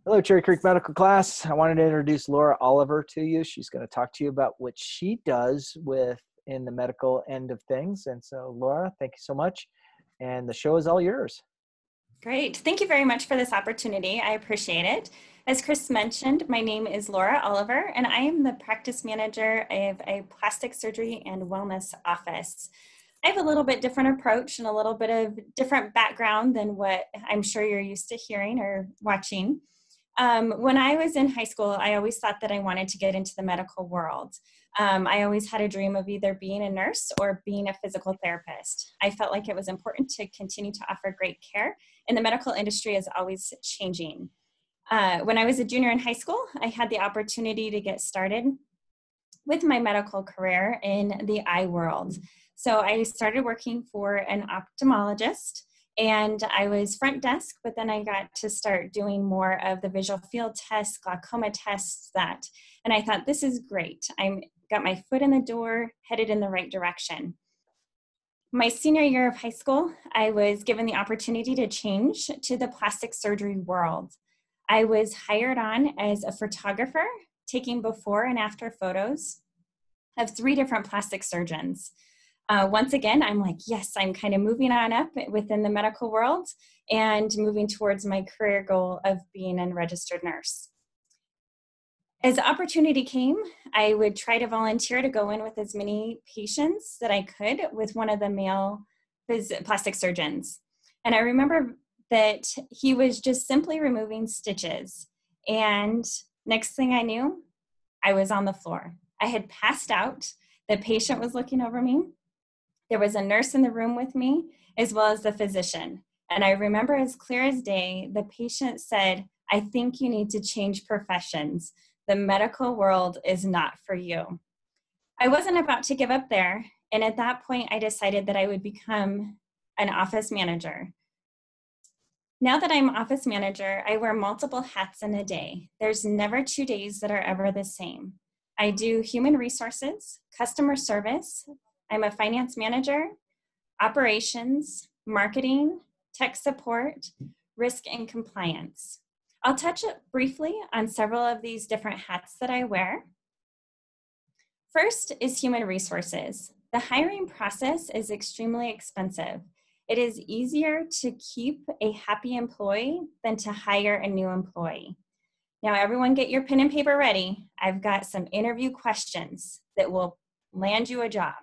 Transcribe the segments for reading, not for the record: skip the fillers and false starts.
Hello, Cherry Creek Medical Class. I wanted to introduce Laura Oliver to you. She's going to talk to you about what she does in the medical end of things. And so, Laura, thank you so much. And the show is all yours. Great. Thank you very much for this opportunity. I appreciate it. As Chris mentioned, my name is Laura Oliver, and I am the practice manager of a plastic surgery and wellness office. I have a little bit different approach and a little bit of different background than what I'm sure you're used to hearing or watching. When I was in high school, I always thought that I wanted to get into the medical world. I always had a dream of either being a nurse or being a physical therapist. I felt like it was important to continue to offer great care, and the medical industry is always changing. When I was a junior in high school, I had the opportunity to get started with my medical career in the eye world. So I started working for an ophthalmologist, and I was front desk, but then I got to start doing more of the visual field tests, glaucoma tests, and I thought, this is great. I got my foot in the door, headed in the right direction. My senior year of high school, I was given the opportunity to change to the plastic surgery world. I was hired on as a photographer, taking before and after photos of 3 different plastic surgeons. Once again, I'm like, yes, I'm kind of moving on up within the medical world and moving towards my career goal of being a registered nurse. As the opportunity came, I would try to volunteer to go in with as many patients that I could with one of the male plastic surgeons. And I remember that he was just simply removing stitches. And next thing I knew, I was on the floor. I had passed out. The patient was looking over me. There was a nurse in the room with me, as well as the physician. And I remember as clear as day, the patient said, "I think you need to change professions. The medical world is not for you." I wasn't about to give up there. And at that point, I decided that I would become an office manager. Now that I'm office manager, I wear multiple hats in a day. There's never 2 days that are ever the same. I do human resources, customer service. I'm a finance manager, operations, marketing, tech support, risk and compliance. I'll touch briefly on several of these different hats that I wear. First is human resources. The hiring process is extremely expensive. It is easier to keep a happy employee than to hire a new employee. Now, everyone get your pen and paper ready. I've got some interview questions that will land you a job.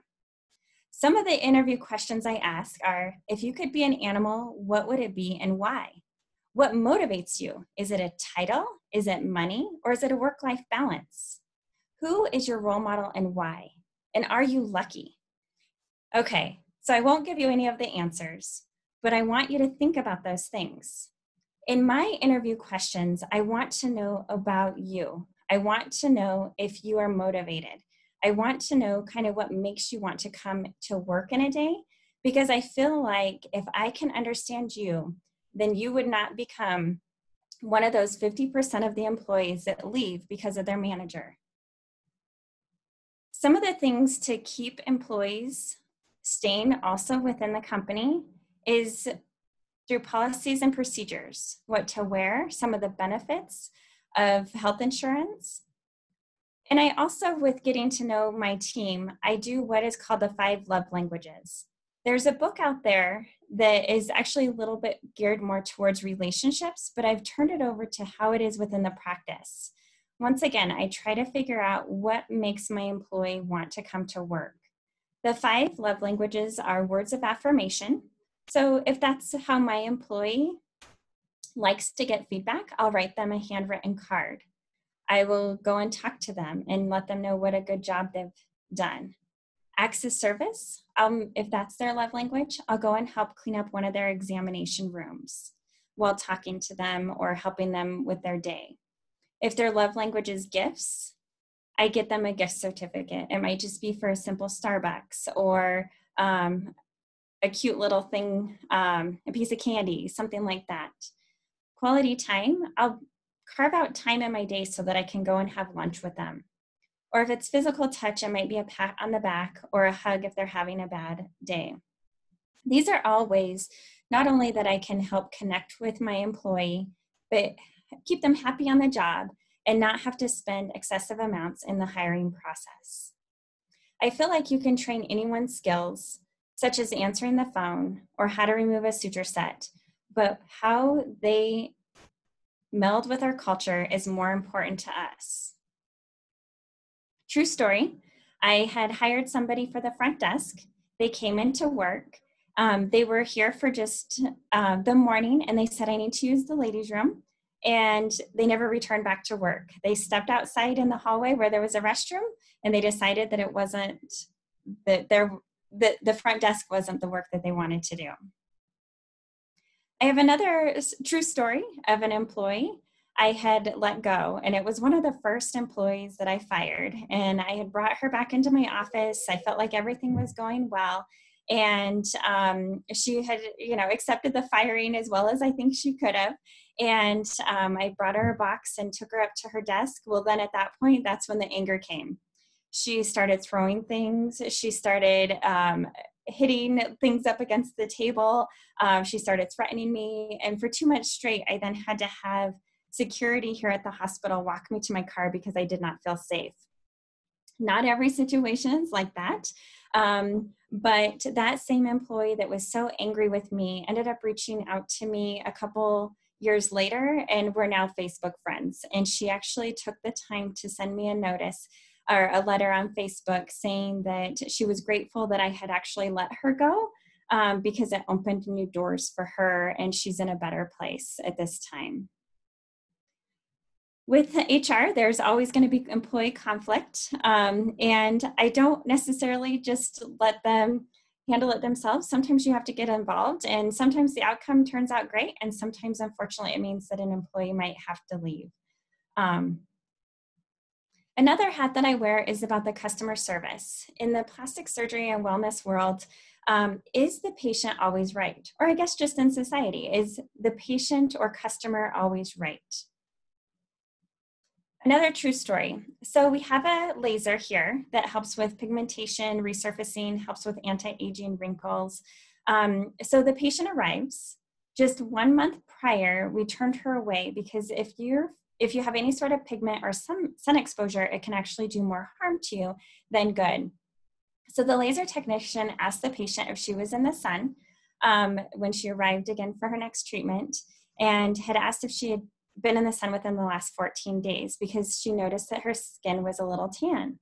Some of the interview questions I ask are, if you could be an animal, what would it be and why? What motivates you? Is it a title? Is it money? Or is it a work-life balance? Who is your role model and why? And are you lucky? Okay, so I won't give you any of the answers, but I want you to think about those things. In my interview questions, I want to know about you. I want to know if you are motivated. I want to know kind of what makes you want to come to work in a day, because I feel like if I can understand you, then you would not become one of those 50% of the employees that leave because of their manager. Some of the things to keep employees staying also within the company is through policies and procedures, what to wear, some of the benefits of health insurance. And I also, with getting to know my team, I do what is called the 5 love languages. There's a book out there that is actually a little bit geared more towards relationships, but I've turned it over to how it is within the practice. Once again, I try to figure out what makes my employee want to come to work. The 5 love languages are words of affirmation. So if that's how my employee likes to get feedback, I'll write them a handwritten card. I will go and talk to them and let them know what a good job they've done. Acts of service, if that's their love language, I'll go and help clean up one of their examination rooms while talking to them or helping them with their day. If their love language is gifts, I get them a gift certificate. It might just be for a simple Starbucks or a cute little thing, a piece of candy, something like that. Quality time, I'll carve out time in my day so that I can go and have lunch with them. Or if it's physical touch, it might be a pat on the back or a hug if they're having a bad day. These are all ways not only that I can help connect with my employee, but keep them happy on the job and not have to spend excessive amounts in the hiring process. I feel like you can train anyone's skills, such as answering the phone or how to remove a suture set, but how they meld with our culture is more important to us. True story, I had hired somebody for the front desk. They came into work. They were here for just the morning, and they said, I need to use the ladies' room. And they never returned back to work. They stepped outside in the hallway where there was a restroom, and they decided that it wasn't, that the front desk wasn't the work that they wanted to do. I have another true story of an employee I had let go, and it was one of the first employees that I fired, and I had brought her back into my office. I felt like everything was going well, and she had, accepted the firing as well as I think she could have, and I brought her a box and took her up to her desk. Well, then at that point, that's when the anger came. She started throwing things. She started hitting things up against the table. She started threatening me. And for 2 months straight, I then had to have security here at the hospital walk me to my car because I did not feel safe. Not every situation is like that. But that same employee that was so angry with me ended up reaching out to me a couple years later, and we're now Facebook friends. And she actually took the time to send me a notice or a letter on Facebook saying that she was grateful that I had actually let her go because it opened new doors for her, and she's in a better place at this time. With HR, there's always going to be employee conflict, and I don't necessarily just let them handle it themselves. Sometimes you have to get involved, and sometimes the outcome turns out great, and sometimes, unfortunately, it means that an employee might have to leave. Another hat that I wear is about the customer service. In the plastic surgery and wellness world, is the patient always right? Or I guess just in society, is the patient or customer always right? Another true story. So we have a laser here that helps with pigmentation, resurfacing, helps with anti-aging, wrinkles. So the patient arrives. Just 1 month prior, we turned her away because if you have any sort of pigment or some sun exposure, it can actually do more harm to you than good. So the laser technician asked the patient if she was in the sun when she arrived again for her next treatment, and had asked if she had been in the sun within the last 14 days because she noticed that her skin was a little tan.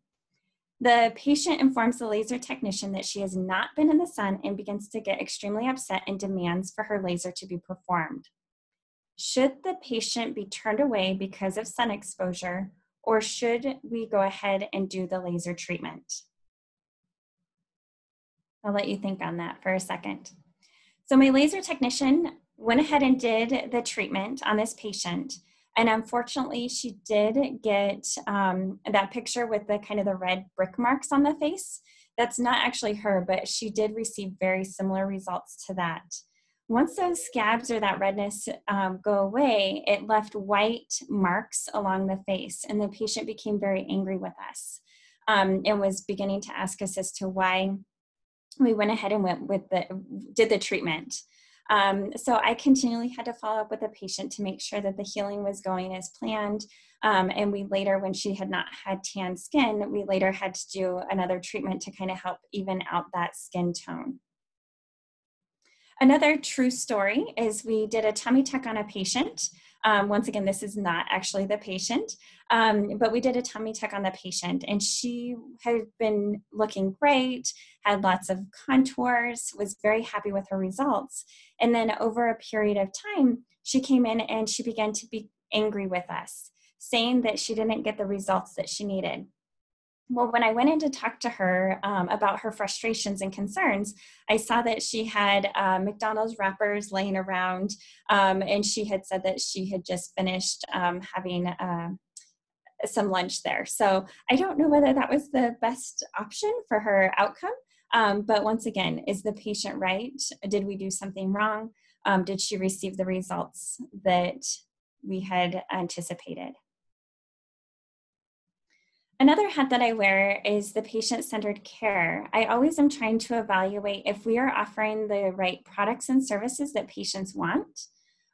The patient informs the laser technician that she has not been in the sun and begins to get extremely upset and demands for her laser to be performed. Should the patient be turned away because of sun exposure, or should we go ahead and do the laser treatment? I'll let you think on that for a second. So my laser technician went ahead and did the treatment on this patient. And unfortunately, she did get that picture with the kind of the red brick marks on the face. That's not actually her, but she did receive very similar results to that. Once those scabs or that redness go away, it left white marks along the face, and the patient became very angry with us and was beginning to ask us as to why we went ahead and did the treatment. So I continually had to follow up with the patient to make sure that the healing was going as planned. And we later, when she had not had tan skin, we later had to do another treatment to kind of help even out that skin tone. Another true story is we did a tummy tuck on a patient. Once again, this is not actually the patient, but we did a tummy tuck on the patient, and she had been looking great, had lots of contours, was very happy with her results. And then over a period of time, she came in and she began to be angry with us, saying that she didn't get the results that she needed. Well, when I went in to talk to her about her frustrations and concerns, I saw that she had McDonald's wrappers laying around, and she had said that she had just finished having some lunch there. So I don't know whether that was the best option for her outcome, but once again, is the patient right? Did we do something wrong? Did she receive the results that we had anticipated? Another hat that I wear is the patient-centered care. I always am trying to evaluate if we are offering the right products and services that patients want.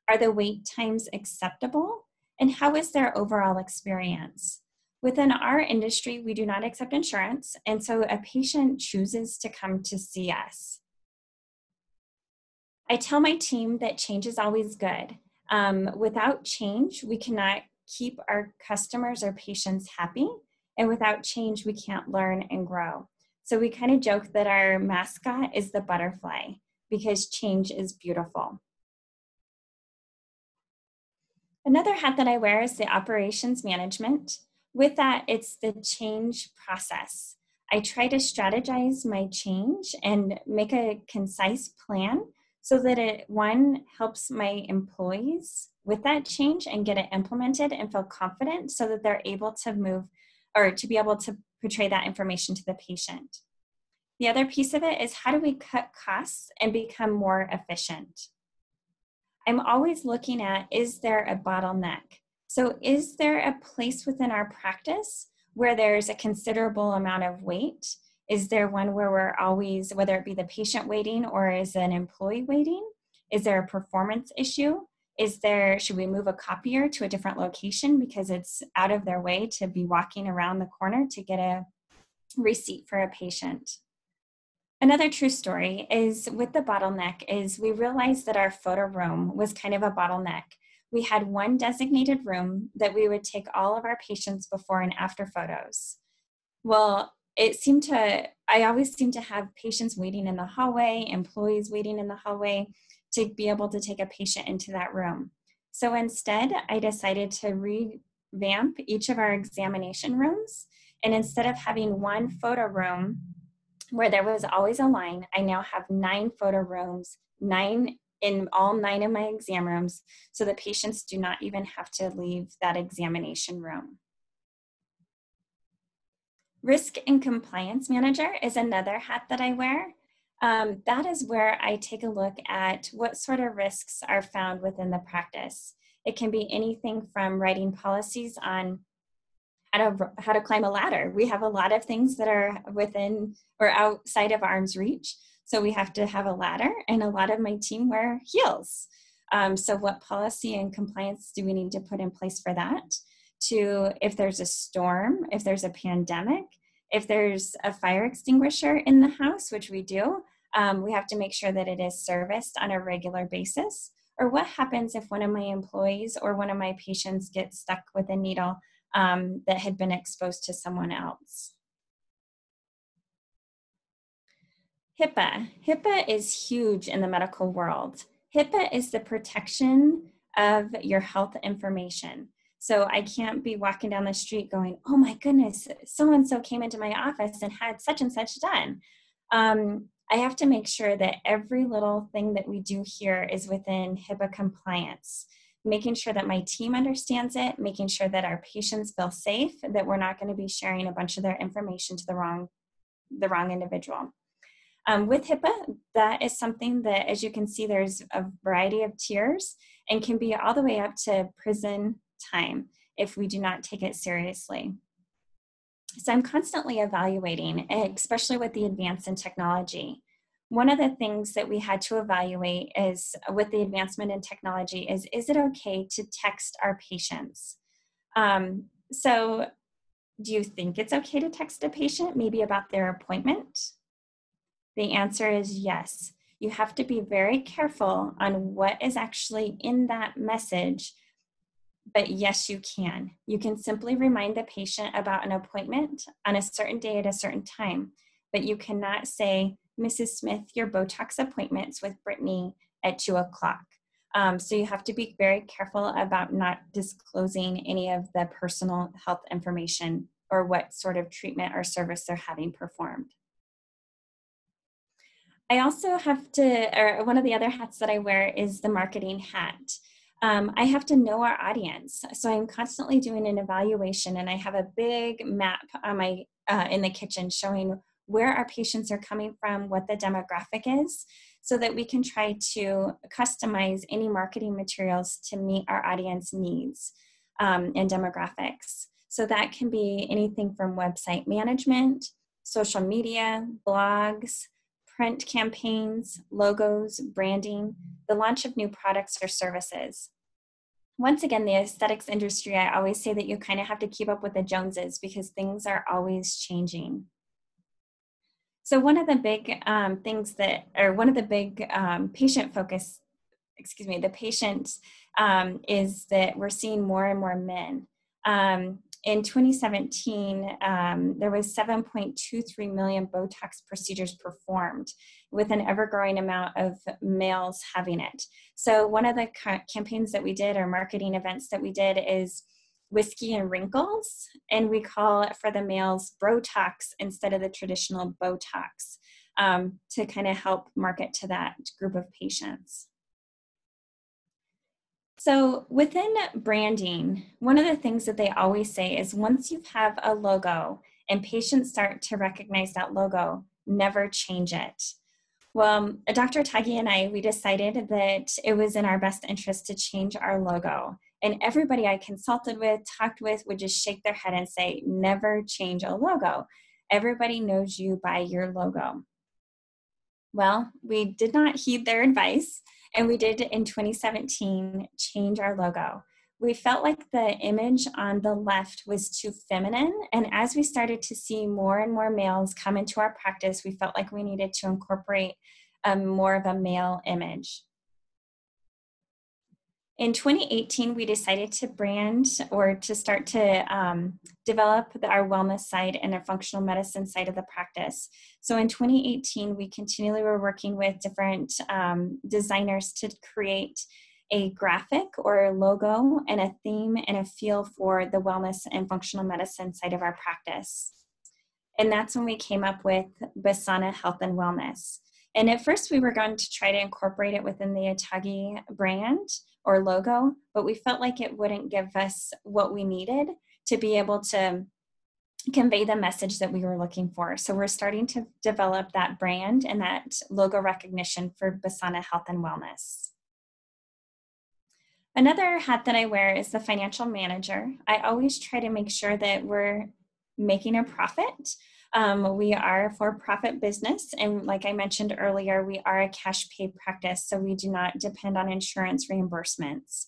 Are the wait times acceptable? And how is their overall experience? Within our industry, we do not accept insurance, and so a patient chooses to come to see us. I tell my team that change is always good. Without change, we cannot keep our customers or patients happy, and without change, we can't learn and grow. So we kind of joke that our mascot is the butterfly because change is beautiful. Another hat that I wear is the operations management. With that, it's the change process. I try to strategize my change and make a concise plan so that it, one, helps my employees with that change and get it implemented and feel confident so that they're able to move or to be able to portray that information to the patient. The other piece of it is how do we cut costs and become more efficient? I'm always looking at, is there a bottleneck? So is there a place within our practice where there's a considerable amount of wait? Is there one where we're always, whether it be the patient waiting or is an employee waiting? Is there a performance issue? Should we move a copier to a different location because it's out of their way to be walking around the corner to get a receipt for a patient? Another true story is with the bottleneck is we realized that our photo room was kind of a bottleneck. We had one designated room that we would take all of our patients before and after photos. Well, I always seem to have patients waiting in the hallway, employees waiting in the hallway to be able to take a patient into that room. So instead, I decided to revamp each of our examination rooms. And instead of having one photo room where there was always a line, I now have 9 photo rooms, 9 in all 9 of my exam rooms, so the patients do not even have to leave that examination room. Risk and compliance manager is another hat that I wear. That is where I take a look at what sort of risks are found within the practice. It can be anything from writing policies on how to climb a ladder. We have a lot of things that are within or outside of arm's reach. So we have to have a ladder, and a lot of my team wear heels. So what policy and compliance do we need to put in place for that? To if there's a storm, if there's a pandemic, if there's a fire extinguisher in the house, which we do, we have to make sure that it is serviced on a regular basis. Or what happens if one of my employees or one of my patients gets stuck with a needle that had been exposed to someone else? HIPAA. HIPAA is huge in the medical world. HIPAA is the protection of your health information. So I can't be walking down the street going, oh my goodness, so-and-so came into my office and had such and such done. I have to make sure that every little thing that we do here is within HIPAA compliance, making sure that my team understands it, making sure that our patients feel safe, that we're not going to be sharing a bunch of their information to the wrong individual. With HIPAA, that is something that, as you can see, there's a variety of tiers and can be all the way up to prison time if we do not take it seriously. So I'm constantly evaluating, especially with the advance in technology. One of the things that we had to evaluate is with the advancement in technology is it okay to text our patients? So do you think it's okay to text a patient maybe about their appointment? The answer is yes. You have to be very careful on what is actually in that message, but yes, you can. You can simply remind the patient about an appointment on a certain day at a certain time, but you cannot say, Mrs. Smith, your Botox appointment's with Brittany at 2 o'clock. So you have to be very careful about not disclosing any of the personal health information or what sort of treatment or service they're having performed. I also have to, or one of the other hats that I wear is the marketing hat. I have to know our audience. So I'm constantly doing an evaluation, and I have a big map on my in the kitchen showing where our patients are coming from, what the demographic is, so that we can try to customize any marketing materials to meet our audience needs and demographics. So that can be anything from website management, social media, blogs, print campaigns, logos, branding, the launch of new products or services. once again, the aesthetics industry, I always say that you kind of have to keep up with the Joneses because things are always changing. So one of the big one of the big patient focus, the patient is that we're seeing more and more men. In 2017, there was 7.23 million Botox procedures performed, with an ever-growing amount of males having it. So one of the campaigns that we did, or marketing events that we did, is Whiskey and Wrinkles, and we call it for the males Brotox instead of the traditional Botox, to kind of help market to that group of patients. So within branding, one of the things that they always say is once you have a logo and patients start to recognize that logo, never change it. Well, Dr. Taghi and I, we decided that it was in our best interest to change our logo. And everybody I consulted with, talked with, would just shake their head and say, never change a logo. Everybody knows you by your logo. Well, we did not heed their advice, and we did in 2017 change our logo. We felt like the image on the left was too feminine, and as we started to see more and more males come into our practice, we felt like we needed to incorporate more of a male image. In 2018, we decided to brand, or to start to develop our wellness side and our functional medicine side of the practice. So in 2018, we continually were working with different designers to create a graphic or a logo and a theme and a feel for the wellness and functional medicine side of our practice. And that's when we came up with Basana Health and Wellness. And at first we were going to try to incorporate it within the Atagi brand or logo, but we felt like it wouldn't give us what we needed to be able to convey the message that we were looking for. So we're starting to develop that brand and that logo recognition for Basana Health and Wellness. Another hat that I wear is the financial manager. I always try to make sure that we're making a profit. We are a for-profit business, and like I mentioned earlier, we are a cash pay practice, so we do not depend on insurance reimbursements.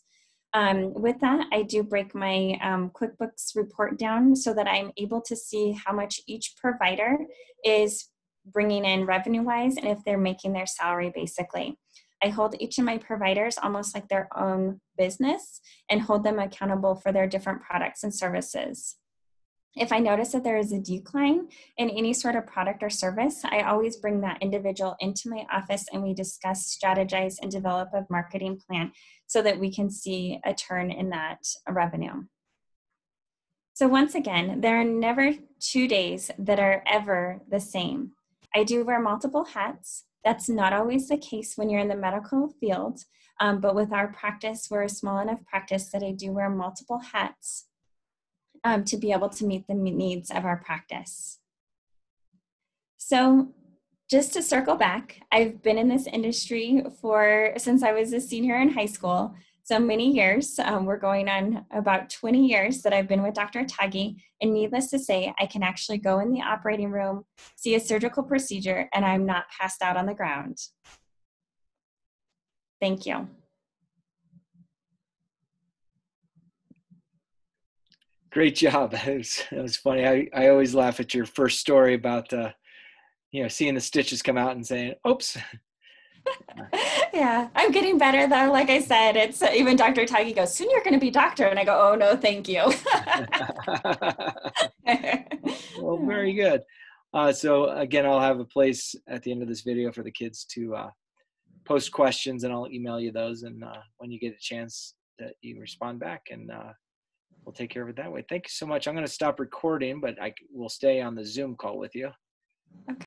With that, I do break my QuickBooks report down so that I'm able to see how much each provider is bringing in revenue-wise and if they're making their salary, basically. I hold each of my providers almost like their own business and hold them accountable for their different products and services. If I notice that there is a decline in any sort of product or service, I always bring that individual into my office and we discuss, strategize, and develop a marketing plan so that we can see a turn in that revenue. So once again, there are never 2 days that are ever the same. I do wear multiple hats. That's not always the case when you're in the medical field, but with our practice, we're a small enough practice that I do wear multiple hats to be able to meet the needs of our practice. So just to circle back, I've been in this industry since I was a senior in high school, so many years. We're going on about 20 years that I've been with Dr. Taghi, and needless to say, I can actually go in the operating room, see a surgical procedure, and I'm not passed out on the ground. Thank you. Great job. It was funny. I always laugh at your first story about seeing the stitches come out and saying, oops. Yeah, I'm getting better though. Like I said, it's even Dr. Taghi goes, soon you're going to be doctor. And I go, oh no, thank you. Well, very good. So again, I'll have a place at the end of this video for the kids to post questions, and I'll email you those. And when you get a chance, that you respond back, and we'll take care of it that way. Thank you so much. I'm going to stop recording, but I will stay on the Zoom call with you. Okay.